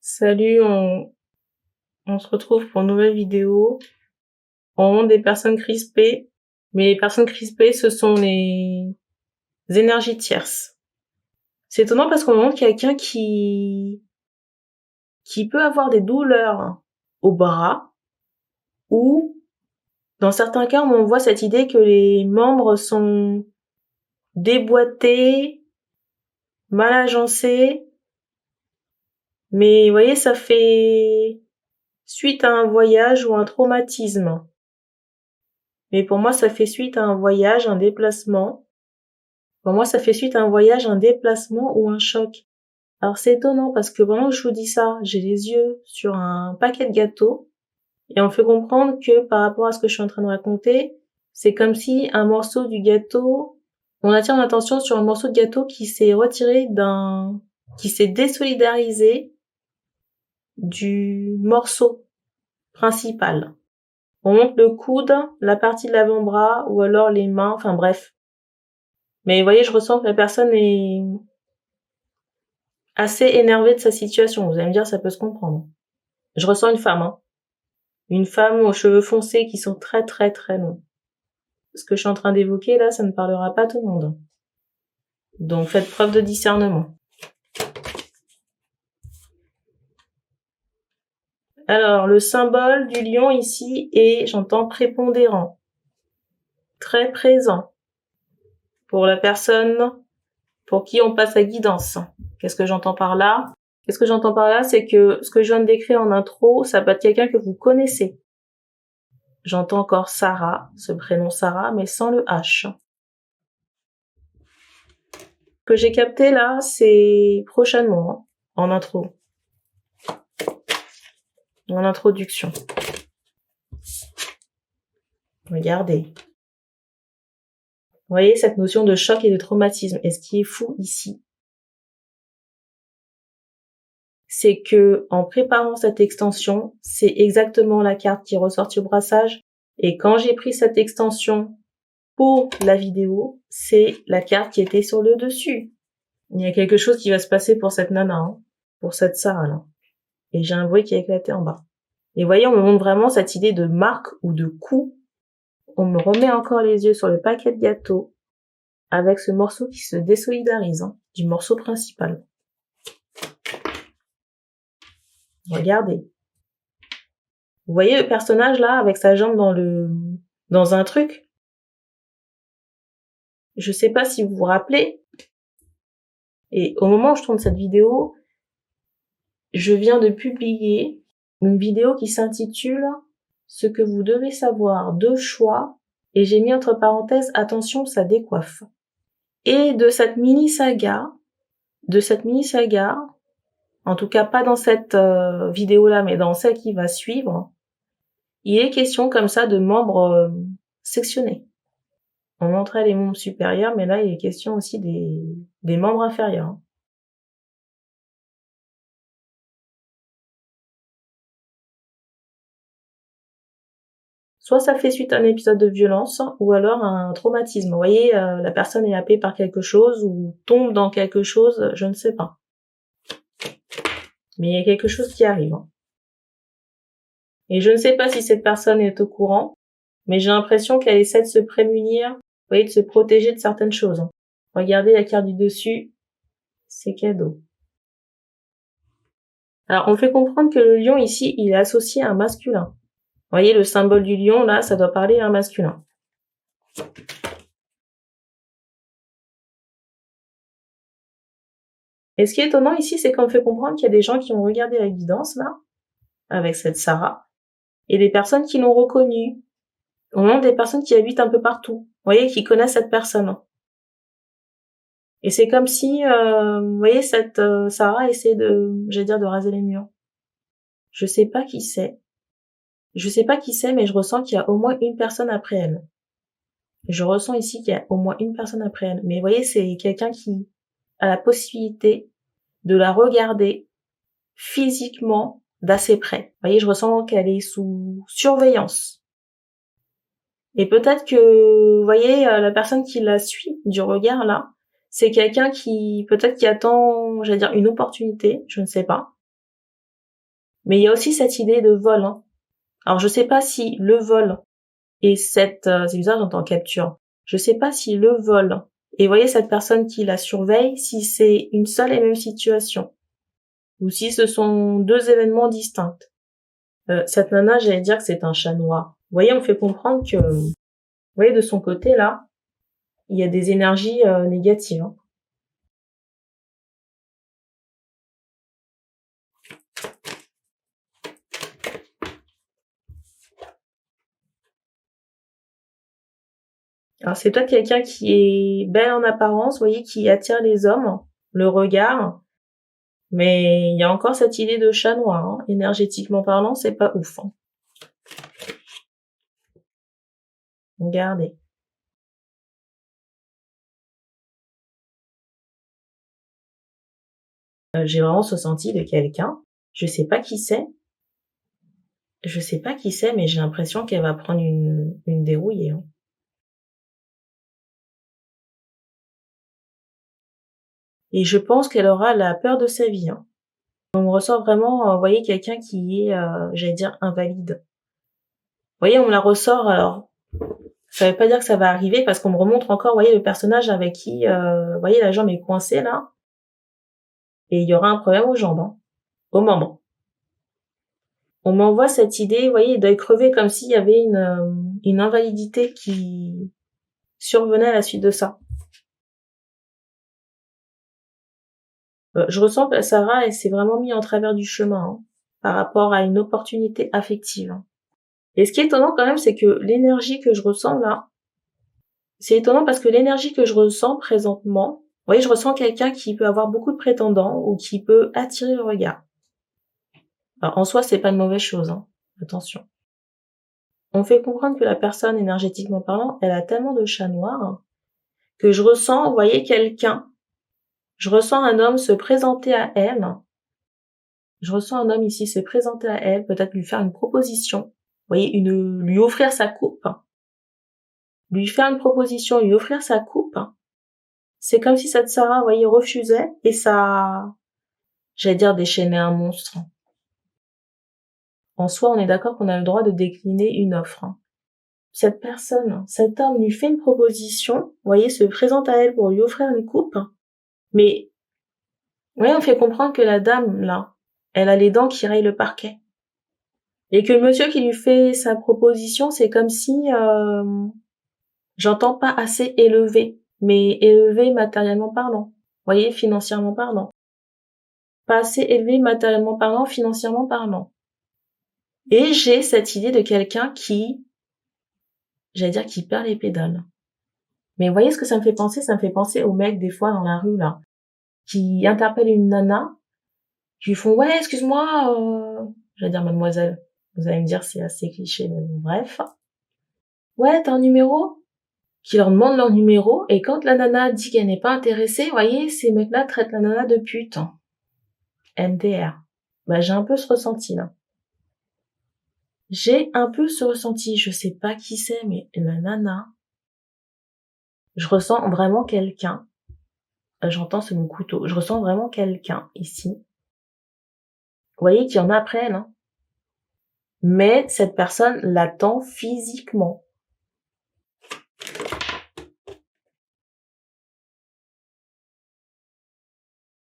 Salut, on se retrouve pour une nouvelle vidéo. On montre des personnes crispées, mais les personnes crispées, ce sont les énergies tierces. C'est étonnant parce qu'on montre quelqu'un qui peut avoir des douleurs au bras, ou dans certains cas, on voit cette idée que les membres sont déboîtés, mal agencés, mais vous voyez, ça fait suite à un voyage ou un traumatisme. Mais pour moi, ça fait suite à un voyage, un déplacement. Pour moi, ça fait suite à un voyage, un déplacement ou un choc. Alors c'est étonnant parce que pendant que je vous dis ça, j'ai les yeux sur un paquet de gâteaux et on me fait comprendre que par rapport à ce que je suis en train de raconter, c'est comme si un morceau du gâteau, on attire l'attention sur un morceau de gâteau qui s'est retiré qui s'est désolidarisé du morceau principal. On montre le coude, la partie de l'avant-bras ou alors les mains, enfin bref. Mais vous voyez, je ressens que la personne est assez énervée de sa situation. Vous allez me dire, ça peut se comprendre. Je ressens une femme, hein. Une femme aux cheveux foncés qui sont très très très longs. Ce que je suis en train d'évoquer là, ça ne parlera pas à tout le monde. Donc faites preuve de discernement. Alors, le symbole du lion ici est, j'entends, prépondérant. Très présent. Pour la personne pour qui on passe la guidance. Qu'est-ce que j'entends par là? Qu'est-ce que j'entends par là? C'est que ce que je viens de décrire en intro, ça peut être quelqu'un que vous connaissez. J'entends encore Sarah, ce prénom Sarah, mais sans le H. Ce que j'ai capté là, c'est prochainement, en intro. En introduction. Regardez. Vous voyez cette notion de choc et de traumatisme. Et ce qui est fou ici, c'est que en préparant cette extension, c'est exactement la carte qui ressort au brassage. Et quand j'ai pris cette extension pour la vidéo, c'est la carte qui était sur le dessus. Il y a quelque chose qui va se passer pour cette nana, hein, pour cette Sarah là. Et j'ai un bruit qui a éclaté en bas. Et vous voyez, on me montre vraiment cette idée de marque ou de coup. On me remet encore les yeux sur le paquet de gâteaux avec ce morceau qui se désolidarise du morceau principal. Regardez. Vous voyez le personnage là avec sa jambe dans un truc? Je sais pas si vous vous rappelez. Et au moment où je tourne cette vidéo, je viens de publier une vidéo qui s'intitule « Ce que vous devez savoir, deux choix » et j'ai mis entre parenthèses « Attention, ça décoiffe ». Et de cette mini-saga, en tout cas pas dans cette vidéo-là, mais dans celle qui va suivre, il est question comme ça de membres sectionnés. On montrait les membres supérieurs, mais là il est question aussi des membres inférieurs. Soit ça fait suite à un épisode de violence, ou alors à un traumatisme. Vous voyez, la personne est happée par quelque chose, ou tombe dans quelque chose, je ne sais pas. Mais il y a quelque chose qui arrive. Et je ne sais pas si cette personne est au courant, mais j'ai l'impression qu'elle essaie de se prémunir, vous voyez, de se protéger de certaines choses. Regardez la carte du dessus, c'est cadeau. Alors, on fait comprendre que le lion ici, il est associé à un masculin. Vous voyez, le symbole du lion, là, ça doit parler à un masculin. Et ce qui est étonnant ici, c'est qu'on me fait comprendre qu'il y a des gens qui ont regardé la guidance, là, avec cette Sarah, et des personnes qui l'ont reconnue. Au moins des personnes qui habitent un peu partout. Vous voyez, qui connaissent cette personne. Et c'est comme si, vous voyez, cette Sarah essaie de raser les murs. Je sais pas qui c'est. Mais je ressens qu'il y a au moins une personne après elle. Je ressens ici qu'il y a au moins une personne après elle. Mais vous voyez, c'est quelqu'un qui a la possibilité de la regarder physiquement d'assez près. Vous voyez, je ressens qu'elle est sous surveillance. Et peut-être que, vous voyez, la personne qui la suit du regard là, c'est quelqu'un qui, peut-être qui attend, une opportunité, je ne sais pas. Mais il y a aussi cette idée de vol, hein. Alors, je sais pas si le vol et c'est bizarre, j'entends capture. Je sais pas si le vol et vous voyez cette personne qui la surveille, si c'est une seule et même situation, ou si ce sont deux événements distincts. Cette nana, j'allais dire que c'est un chat noir. Vous voyez, on fait comprendre que, vous voyez, de son côté, là, il y a des énergies négatives, hein. Alors, c'est peut-être quelqu'un qui est belle en apparence, vous voyez, qui attire les hommes, le regard, mais il y a encore cette idée de chat noir, hein. Énergétiquement parlant, c'est pas ouf, hein. Regardez. J'ai vraiment ce ressenti de quelqu'un, je sais pas qui c'est, mais j'ai l'impression qu'elle va prendre une dérouillée, hein. Et je pense qu'elle aura la peur de sa vie, hein. On ressent vraiment, vous voyez, quelqu'un qui est, j'allais dire invalide. Vous voyez, on me la ressort, alors, ça veut pas dire que ça va arriver parce qu'on me remontre encore, vous voyez, le personnage avec qui, vous voyez, la jambe est coincée là, et il y aura un problème aux jambes, hein, aux membres. On m'envoie cette idée, vous voyez, il doit crever comme s'il y avait une invalidité qui survenait à la suite de ça. Je ressens que Sarah, elle s'est vraiment mise en travers du chemin, hein, par rapport à une opportunité affective, hein. Et ce qui est étonnant quand même, c'est que l'énergie que je ressens là, c'est étonnant parce que l'énergie que je ressens présentement, vous voyez, je ressens quelqu'un qui peut avoir beaucoup de prétendants ou qui peut attirer le regard. Alors, en soi, c'est pas une mauvaise chose, hein. Attention. On fait comprendre que la personne, énergétiquement parlant, elle a tellement de chat noir que je ressens, vous voyez, quelqu'un. Je ressens un homme se présenter à elle. Je ressens un homme ici se présenter à elle, peut-être lui faire une proposition. Vous voyez, lui offrir sa coupe. Lui faire une proposition, lui offrir sa coupe. C'est comme si cette Sarah, vous voyez, refusait et ça, j'allais dire déchaîner un monstre. En soi, on est d'accord qu'on a le droit de décliner une offre, hein. Cette personne, cet homme lui fait une proposition, vous voyez, se présente à elle pour lui offrir une coupe, mais, vous voyez, on fait comprendre que la dame, là, elle a les dents qui rayent le parquet. Et que le monsieur qui lui fait sa proposition, c'est comme si, j'entends pas assez élevé, mais élevé matériellement parlant. Vous voyez, financièrement parlant. Pas assez élevé matériellement parlant, financièrement parlant. Et j'ai cette idée de quelqu'un qui, j'allais dire, qui perd les pédales. Mais vous voyez ce que ça me fait penser? Ça me fait penser aux mecs, des fois, dans la rue, là, qui interpellent une nana, qui lui font, ouais, excuse-moi, j'allais dire mademoiselle. Vous allez me dire, c'est assez cliché, mais bon, bref. Ouais, t'as un numéro? Qui leur demandent leur numéro, et quand la nana dit qu'elle n'est pas intéressée, vous voyez, ces mecs-là traitent la nana de pute. MDR. Bah, j'ai un peu ce ressenti, là. J'ai un peu ce ressenti, je sais pas qui c'est, mais la nana, je ressens vraiment quelqu'un. J'entends, c'est mon couteau. Je ressens vraiment quelqu'un ici. Vous voyez qu'il y en a après elle, hein. Mais cette personne l'attend physiquement.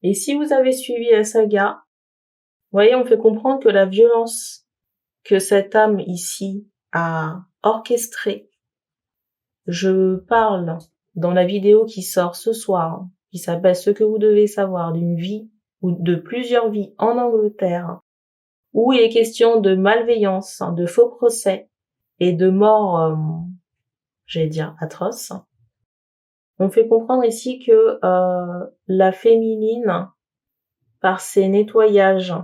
Et si vous avez suivi la saga, vous voyez, on fait comprendre que la violence que cette âme ici a orchestrée, je parle dans la vidéo qui sort ce soir, qui s'appelle Ce que vous devez savoir d'une vie ou de plusieurs vies en Angleterre, où il est question de malveillance, de faux procès et de morts, j'allais dire atroces. On fait comprendre ici que la féminine, par ses nettoyages,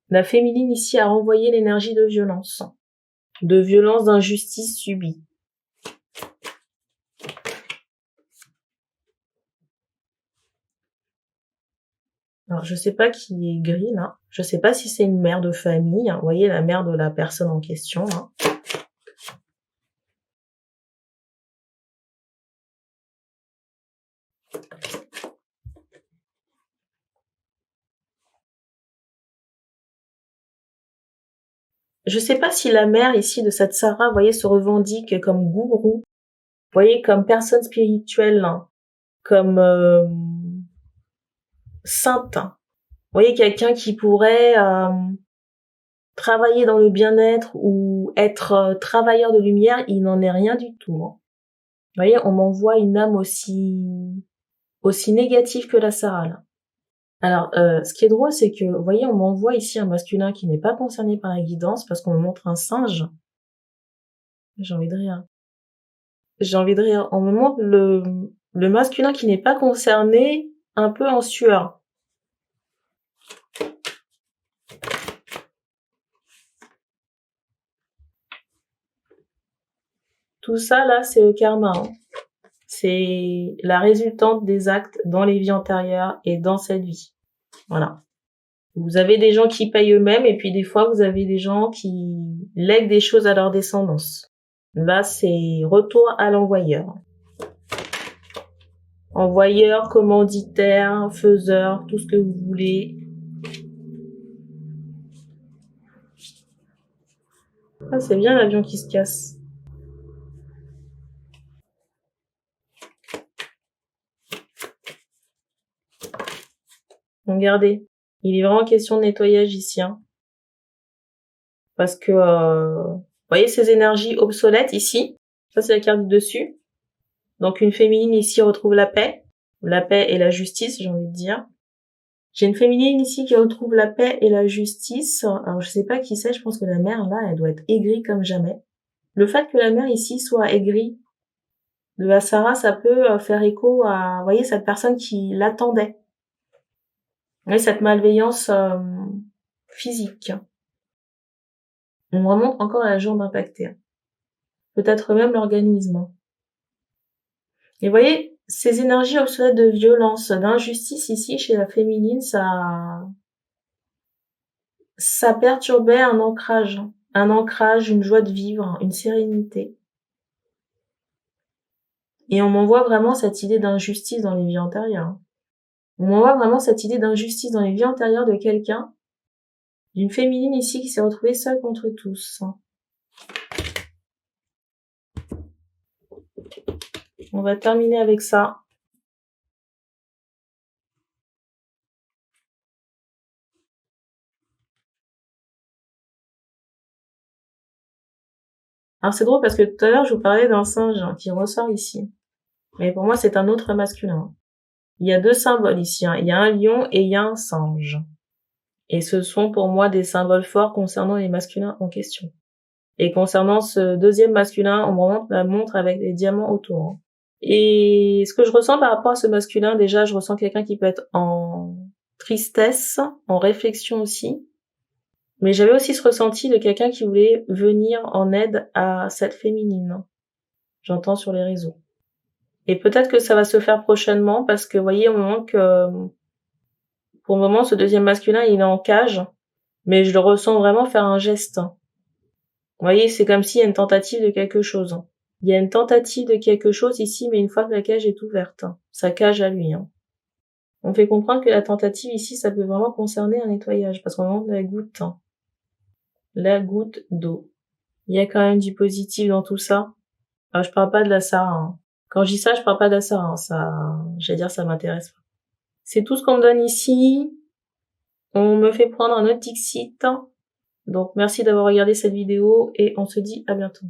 la féminine ici a renvoyé l'énergie de violence, d'injustice subie. Alors, je sais pas qui est gris, là. Je sais pas si c'est une mère de famille, hein. Vous voyez, la mère de la personne en question, là. Je sais pas si la mère ici de cette Sarah, vous voyez, se revendique comme gourou, vous voyez, comme personne spirituelle, hein, comme sainte. Vous voyez, quelqu'un qui pourrait travailler dans le bien-être ou être travailleur de lumière, il n'en est rien du tout, hein. Vous voyez, on m'envoie une âme aussi négative que la Sarah, là. Alors, ce qui est drôle, c'est que, vous voyez, on m'envoie ici un masculin qui n'est pas concerné par la guidance parce qu'on me montre un singe. J'ai envie de rire. J'ai envie de rire. On me montre le masculin qui n'est pas concerné, un peu en sueur. Tout ça, là, c'est le karma, hein. C'est la résultante des actes dans les vies antérieures et dans cette vie. Voilà. Vous avez des gens qui payent eux-mêmes et puis des fois, vous avez des gens qui lèguent des choses à leur descendance. Là, c'est retour à l'envoyeur. Envoyeur, commanditaire, faiseur, tout ce que vous voulez. Ah, c'est bien l'avion qui se casse. Regardez, il est vraiment question de nettoyage ici, hein. Parce que, vous voyez ces énergies obsolètes ici? Ça, c'est la carte du dessus. Donc, une féminine ici retrouve la paix et la justice, j'ai envie de dire. J'ai une féminine ici qui retrouve la paix et la justice. Alors, je sais pas qui c'est, je pense que la mère, là, elle doit être aigrie comme jamais. Le fait que la mère ici soit aigrie de la Sarah, ça peut faire écho à, vous voyez, cette personne qui l'attendait. Vous voyez, cette malveillance physique. On remonte encore à la jambe impactée. Peut-être même l'organisme. Et vous voyez, ces énergies obsolètes de violence, d'injustice ici chez la féminine, ça perturbait un ancrage, une joie de vivre, une sérénité. Et on m'envoie vraiment cette idée d'injustice dans les vies antérieures. On m'envoie vraiment cette idée d'injustice dans les vies antérieures de quelqu'un, d'une féminine ici qui s'est retrouvée seule contre tous. On va terminer avec ça. Alors c'est drôle parce que tout à l'heure je vous parlais d'un singe qui ressort ici. Mais pour moi c'est un autre masculin. Il y a deux symboles ici, hein. Il y a un lion et il y a un singe. Et ce sont pour moi des symboles forts concernant les masculins en question. Et concernant ce deuxième masculin, on me remonte la montre avec des diamants autour, hein. Et ce que je ressens par rapport à ce masculin, déjà je ressens quelqu'un qui peut être en tristesse, en réflexion aussi. Mais j'avais aussi ce ressenti de quelqu'un qui voulait venir en aide à cette féminine. J'entends sur les réseaux. Et peut-être que ça va se faire prochainement parce que, vous voyez, au moment que, pour le moment, ce deuxième masculin, il est en cage, mais je le ressens vraiment faire un geste. Vous voyez, c'est comme s'il y a une tentative de quelque chose. Il y a une tentative de quelque chose ici, mais une fois que la cage est ouverte, sa cage à lui, hein. On fait comprendre que la tentative ici, ça peut vraiment concerner un nettoyage, parce qu'on demande la goutte d'eau. Il y a quand même du positif dans tout ça. Alors, je parle pas de la Sarah, hein. Quand je dis ça, je parle pas de la Sarah, hein. Ça, j'allais dire, ça m'intéresse pas. C'est tout ce qu'on me donne ici. On me fait prendre un autre Dixit. Donc, merci d'avoir regardé cette vidéo et on se dit à bientôt.